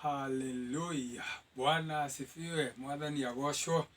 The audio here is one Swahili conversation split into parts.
Haleluya. Bwana asifiwe. Mwathani agocwo.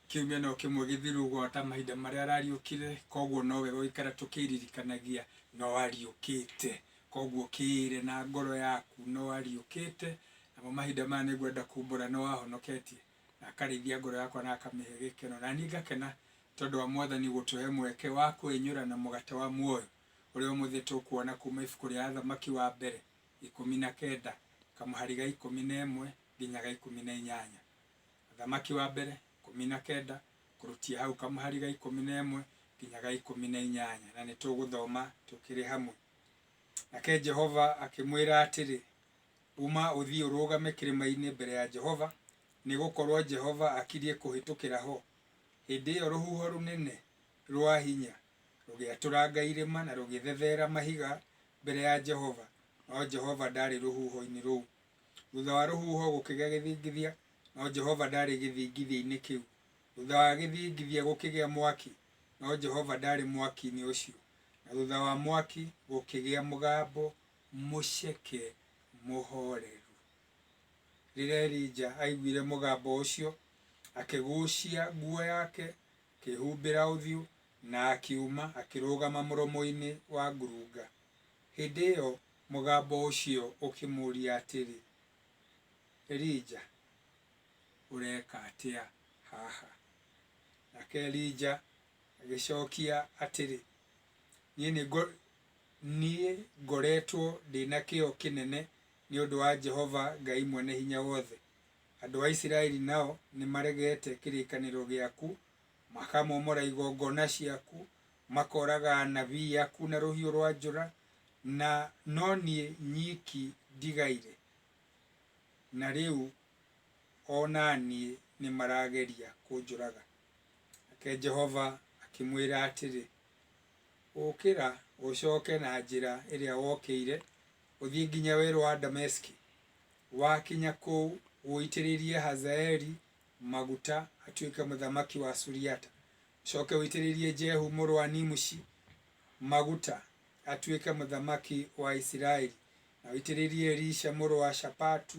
Kiumia no kimwe githiru gwata mahinda maria arariukire, koguo no wega ikara tukiririkanagia no ariukite. Koguo kiire na ngoro yaku no ariukite, na mahinda maya nigwenda kumbura no ahonoketie, na akarithia ngoro yakwa na akamihe gikeno, na ni ngakena tondu wa Mwathani gutuhe mweke wa kwinyura na mugate wa muoyo uria umuthi tukuona kuma ibuku ria Athamaki wa mbere 19 kamuhari ga 11 nginya ga 18. Athamaki wa mbere 19 kurutia hau kamuhari ga 11 nginya ga 18, na ni tuguthoma tukiri hamwe. Nake Jehova akimwira atiri, uma uthii urugame kirima-ini mbere ya Jehova, ni gukorwo Jehova akirie kuhitukira ho. Hindi iyo ruhuho runene rwa hinya rugiaturanga irima na rugithethera mahiga mbere ya Jehova, no Jehova ndari ruhuho-ini ruu. Thutha wa ruhuho gukigia githingithia, no Jehova ndari githingithia-ini kiu. Thutha wa githingithia gukigia mwaki, no Jehova ndari mwaki-ini ucio. Na thutha wa mwaki gukigia mugambo muceke muhoreru. Rĩrĩa Elija aiguire mugambo ucio, akigucia nguo yake, akihumbira uthiũ na akiuma akirugama muromo-ini wa ngurunga. Hindi iyo mugambo ucio ukimuria atiri, Elija, ureka atia haha? Nake Elija agicokia atiri, nie ngoretwo ndina kĩo kĩnene ni ũndũ wa Jehova Ngai mwene hinya wothe. Andũ a Isiraeli nao ni maregete kĩrĩkanĩro gĩaku, makamomora igongona ciaku, makoraga anabii aku na rũhiũ rwa njora, na no niĩ nyiki ndigaire. Na rĩu ona niĩ ni marageria kunjũraga. Nake Jehova akimwĩra atĩrĩ, ũkĩra ucoke na njĩra ĩrĩa wokĩire, ũthiĩ nginya werũ wa Dameski. Wakinya kũu ũitĩrĩrie Hazaeli maguta atuĩke mũthamaki wa Suriata. Ucoke ũitĩrĩrie Jehu mũrũ wa Nimushi maguta atuĩke mũthamaki wa Isiraeli, na ũitĩrĩrie Elisha mũrũ wa Shapatu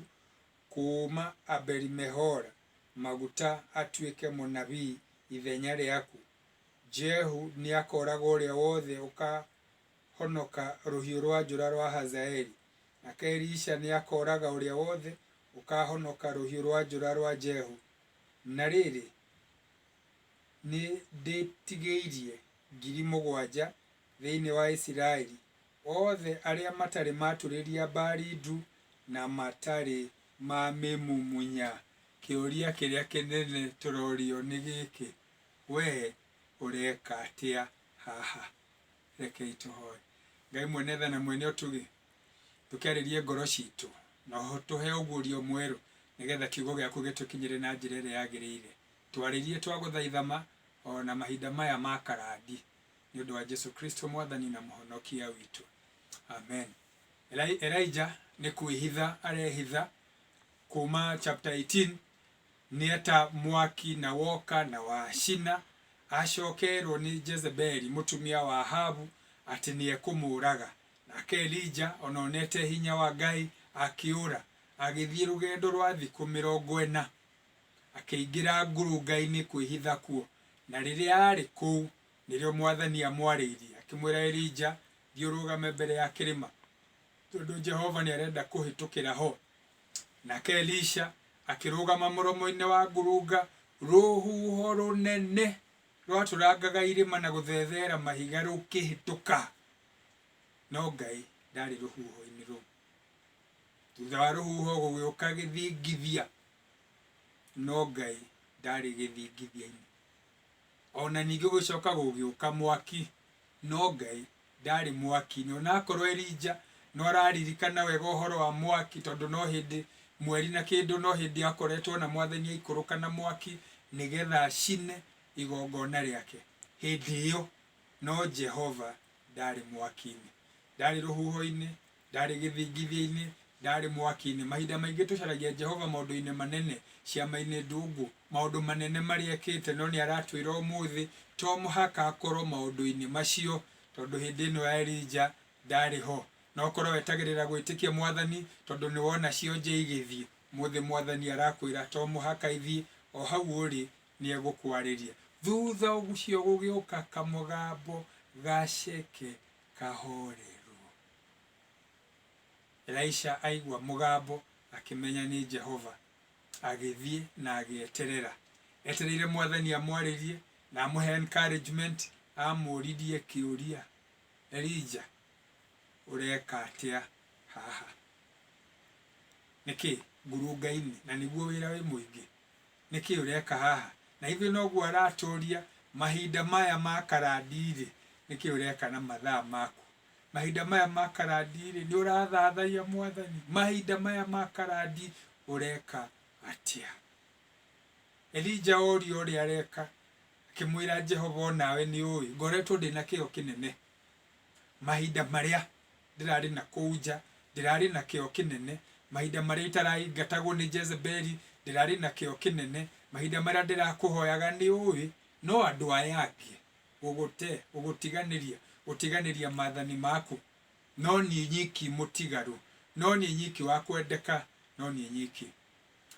kuma Abeli-Mehola maguta atuĩke mũnabii ithenya rĩaku. Jehu ni akoraga ũrĩa wothe ũkahonoka rũhiũ rwa njora rwa Hazaeli, nake Elisha ni akoraga ũrĩa wothe ũkahonoka rũhiũ rwa njora rwa Jehu. Na rĩrĩ, ni ndĩtigĩirie 7,000 thĩinĩ wa Isiraeli, othe arĩa matarĩ maturĩria Baali ndu na matarĩ mamĩmumunya. Kĩũria kĩrĩa kĩnene tũrorio nĩ gĩkĩ, we ureka atia haha? Rekei tũhoe. Ngai mwene tha na mwene ũtugi, tukiarĩrie ngoro citũ na tuhe ũguũrio mwerũ, nigetha kiugo gĩaku gĩtũkinyĩre na njĩra ĩrĩa yagĩrĩire. Twarĩrie twagũthaithama ona mahinda maya ma karandi, nĩ ũndũ wa Jesu Kristo Mwathani na mũhonokia witũ. Amen. Elijah ni kwĩhitha arehitha. Kuma chapter 18 nieta mwaki na woka na wacina, acokerwo ni Jezebeli mutumia wa Ahabu ati ni ekũmũraga. Nake Elija ononete hinya wa Ngai akiura, agithie rugendo rwa thikũ 40, akĩingira ngurunga-inĩ kwĩhitha kuo. Na rĩrĩa arĩ kũu nĩrĩo Mwathani amwarĩirie akĩmwĩra Elija, thiĩ ũrũgame mbere ya kĩrĩma, tondũ Jehova ni arenda kũhĩtũkĩra ho. Nake Elisha akĩrũgama mũromo-inĩ wa ngurunga, rũhuho rũnene rwatũrangaga irĩma na gũthethera mahiga rũkĩhĩtũka, no Ngai ndarĩ rũhuho-inĩ rũu. Thutha wa rũhuho gũgĩũka gĩthingithia, no Ngai ndarĩ gĩthingithia-inĩ. Ona ningĩ gũcoka gũgĩũka mwaki, no Ngai ndarĩ mwaki-inĩ. Ona akorwo Elija no araririkana wega ũhoro wa mwaki, tondũ no hĩndĩ mweri na kĩndũ no hĩndĩ akoretwo na Mwathani aikũrũka na mwaki nigetha acine igongona rĩake. Hĩndĩ ĩyo no Jehova ndarĩ mwaki-inĩ, ndarĩ rũhuho-inĩ, ndarĩ gĩthingithia-inĩ, ndarĩ mwaki-inĩ. Mahinda maingĩ tũcaragia Jehova maũndũ-inĩ manene, ciama-inĩ ndungu, maũndũ manene marĩa ekĩte, no nĩ aratwĩra ũmũthĩ to mũhaka akorwo maũndũ-inĩ macio, tondũ hĩndĩ ĩno ya Elija ndarĩ ho. No korwo wetagĩrĩra gwĩtĩkia Mwathani, tondũ nĩ wona cionje igĩthiĩ, muthe mwathani arakwira to muhaka ithi o hau uri ni egukwarĩria thutha ucio gũgĩũka kamũgambo gaceke kahoreru. Elisha aigua mũgambo akimenya ni Jehova, agĩthiĩ na agĩeterera. Etereire mwathani amwarĩrie na amuhe encouragement, amũririe kĩũria, Elijah ureka atia haha? Niki ngurunga-inĩ na niguo wĩra wĩ mũingĩ? Niki ureka haha? Na ithuĩ noguo aratũria mahinda maya ma karandi-rĩ, niki ureka na mathaa maku? Mahinda maya ma karandi-rĩ, ni ũrathathaia mwathani? Mahinda maya ma karandi ureka atia? Elijah orio ũrĩa areka, akĩmwĩra Jehova, nawe nĩ ũĩ ngoretwo ndĩ na kĩo kĩnene. Mahinda marĩa ndĩrarĩ na kũu nja ndĩrarĩ na kĩo kĩnene. Mahinda marĩa itaraingatagwo nĩ Jezebeli ndĩrarĩ na kĩo kĩnene. Mahinda marĩa ndĩrakũhoyaga nĩ ũĩ, no andũ aya angĩ gũtiganĩria maathani maku. No niĩ nyiki mũtigaru, no niĩ nyiki wa kwendeka, no niĩ nyiki.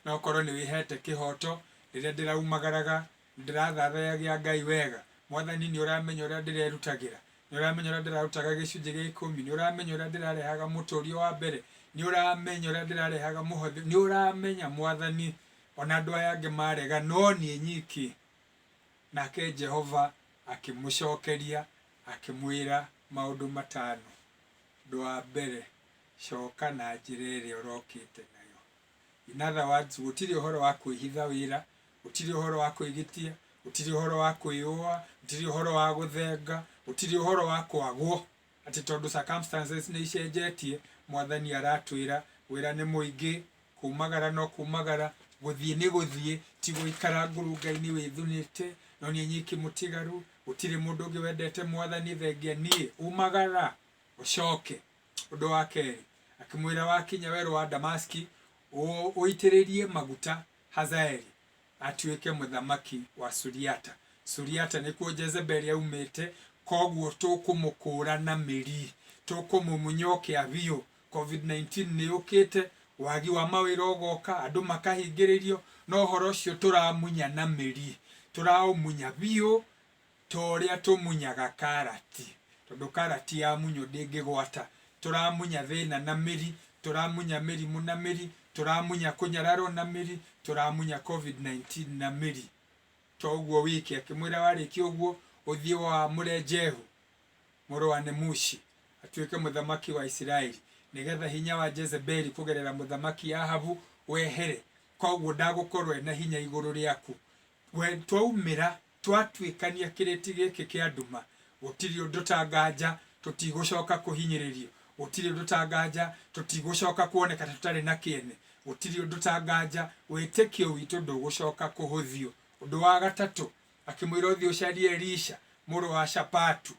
No korwo nĩ wĩhete kĩhoto rĩrĩa ndĩraumagaraga ndĩrathathaiyagia Ngai wega, mwathani nĩ ũramenya ũrĩa ndĩrerutagĩra, nĩ ũramenya ũrĩa ndĩrarutaga gĩcunjĩ gĩa 10, nĩ ũramenya ũrĩa ndĩrarehaga mũtũrio wa mbere, nĩ ũramenya ũrĩa ndĩrarehaga mũhothi, nĩ ũramenya mwathani ona andũ aya angĩ marega, no niĩ nyiki. Nake Jehova akĩmũcokeria akĩmwĩra maũndũ matano. Ũndũ wa mbere, coka na njĩra ĩrĩa ũrokĩte nayo. In other words, gũtirĩ ũhoro wa kwĩhitha wĩra, gũtirĩ ũhoro wa kwĩgĩtia, gũtirĩ ũhoro wa kwĩyũa, gũtirĩ ũhoro wa gũthenga, gũtirĩ ũhoro wa kwagwo atĩ tondũ circumstances nĩ icenjetie. Mwathani aratwĩra wĩra nĩ mũingĩ, kumagara no kumagara, gũthiĩ nĩ gũthiĩ, ti gũikara ngurunga-inĩ wĩthunĩte, no niĩ nyiki mũtigaru, gũtirĩ mũndũ ũngĩ wendete mwathani thengia niĩ. Umagara ũcoke. Ũndũ wa kerĩ, akĩmwĩra wakinya werũ wa Damaski ũitĩrĩrie maguta Hazaeli atuĩke mũthamaki wa Suriata. Suriata nĩkuo Jezebeli aumĩte, koguo tũkũmũkũra na mĩri, tũkũmũmunyokia biũ. COVID-19 nĩ ũkĩte, wagi wa mawĩra ũgoka, andũ makahingĩrĩrio, no ũhoro ũcio tũramunya na mĩri, tũraũmunya biũ ta ũrĩa tũmunyaga karati, tondũ karati ya munyo ndĩngĩgwata. Tũramunya thĩna na mĩri, tũramunya mĩrimũ na mĩri, tũramunya kũnyararwo na mĩri, tũramunya COVID-19 na mĩri. Toguo wiki akĩmwĩra warĩkia ũguo ũthiĩ wamũre Jehu mũrũ wa Nimushi atuĩke mũthamaki wa Isiraeli, nĩgetha hinya wa Jezebeli kũgerera mũthamaki Ahabu wehere. Koguo ndagũkorwo ena hinya igũrũ rĩaku. We twaumĩra twatuĩkania kĩrĩti gĩkĩ kĩa nduma, gũtirĩ ũndũ ta nganja tũtigũcoka kũhinyĩrĩrio, gũtirĩ ũndũ ta nganja tũtigũcoka kuoneka tũtarĩ na kĩene, gũtirĩ ũndũ ta nganja wĩtĩkio witũ ndũgũcoka kũhũthio. Ũndũ wa gatatũ, akĩmwĩra ũthiĩ ũcarie Elisha mũrũ wa Shapatu,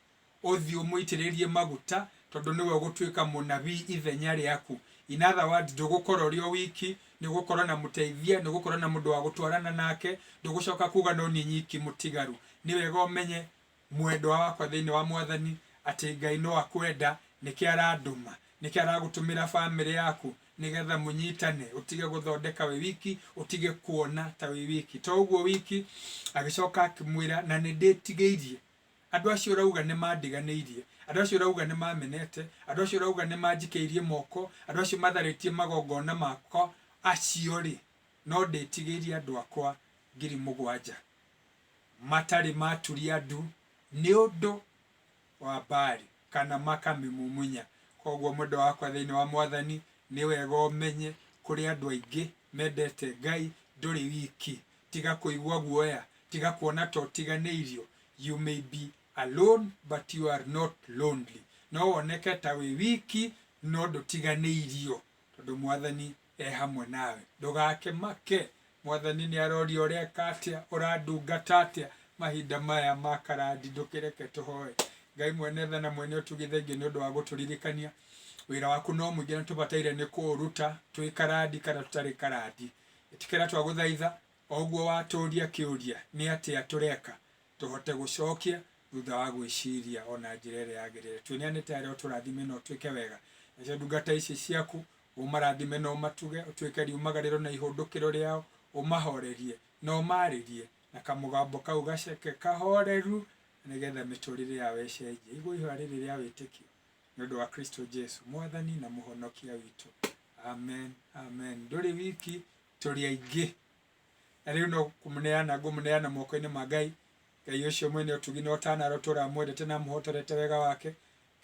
ũthiĩ ũmũitĩrĩrie maguta tondũ nĩwe ũgũtuĩka mũnabii ithenya rĩaku. In other words, ndũgũkorwo ũrĩ o wiki, nĩ ũgũkorwo na mũteithia, nĩ ũgũkorwo na mũndũ wa gũtwarana nake, ndũgũcoka kuga no niĩ nyiki mũtigaru. Nĩ wega ũmenye mwendwa wakwa thĩinĩ wa mwathani atĩ Ngai no akwenda, nĩkĩ arandũma, nĩkĩ aragũtũmĩra bamĩrĩ yaku, nĩgetha mũnyitane, ũtige gũthondeka wĩ wiki, ũtige kuona ta wĩ wiki. To ũguo wiki, agĩcoka akĩmwĩra na nĩ ndĩtigĩirie. Andũ acio ũrauga nĩ mandiganĩirie, andũ acio ũrauga nĩ mamenete, andũ acio ũrauga nĩ manjikĩirie moko, andũ acio matharĩtie magongona makwa, acio rĩ, no ndĩtigĩirie andũ akwa 7,000 matarĩ maturia ndu nĩ ũndũ wa Baali kana makamĩmumunya. Koguo mwendwa wakwa thĩinĩ wa mwathani, nĩ wega ũmenye kũrĩ andũ aingĩ mendete Ngai, ndũrĩ wiki. Tiga kũigua guoya, tiga kuona to tiganĩirio. You may be alone but you are not lonely. No woneke ta wĩ wiki no ndũtiganĩirio, tondũ mwathani hamwe nawe. Ndũgake make, mwathani nĩ aroria ũreka atĩa, ũrandungata atĩa mahinda maya ma karandi. Ndũkĩreke tũhoe. Ngai mwene tha na mwene ũtugi thengiũ nĩ ũndũ wa gũtũririkania wĩra waku no mũingĩ na tũbataire nĩ kũũruta twĩ karandi kana tũtarĩ karandi. Itikĩra twagũthaitha o ũguo watũria kĩũria nĩ atĩa tũreka, tũhote gũcokia thutha wa gwĩciria ona njĩra ĩrĩa yagĩrĩire. Tuoneanĩte arĩa ũtũrathime na ũtuĩke wega. Nacio ndungata ici ciaku umarathime no matuge utwike riumagariro na ihundukiro riao umahorerie no maririe na kamugambo kau gaceke kahoreru nigetha miturire yao ecenjie igwe ihwa riri ria witikio ni undu wa Kristo Jesu mwathani na muhonokia witu. Amen, amen. Nduri wiki turi aingi na riu no kumuneana ngumuneana moko-ini ma Ngai. Ngai ucio mwene utugi no tanaro turamwendete na muhotorete wega wake.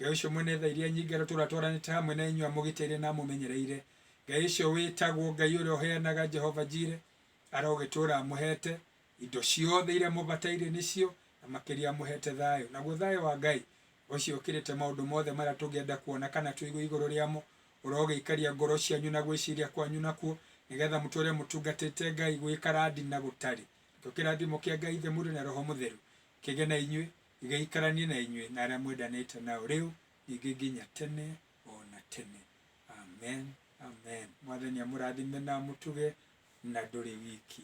Ngai ucio mwene tha iria nyingi turatwaranite hamwe na inyua mugitire na mumenyereire. Ngai ucio witagwo Ngai uria uheanaga Jehova Jire arogitura muhete indo ciothe iria mubataire nicio na makiria muhete thayo. Naguo thayo wa Ngai ucio ukirite maundu mothe maria tungienda kuona kana tuigwe iguru riamo urogeikaria ngoro cianyu na gwiciria kwanyu nakuo nigetha muture mutungatite Ngai gwikarandi na gutari. Tukirathimo kia Ngai Ithe Mũriũ na Roho Mũtheru kige na inyue igaikaranie na inyue na aria mwendanite nao riu ingi nginya tene ona tene. Amen, amen. Mwathani amurathime na mutuge na nduri wiki.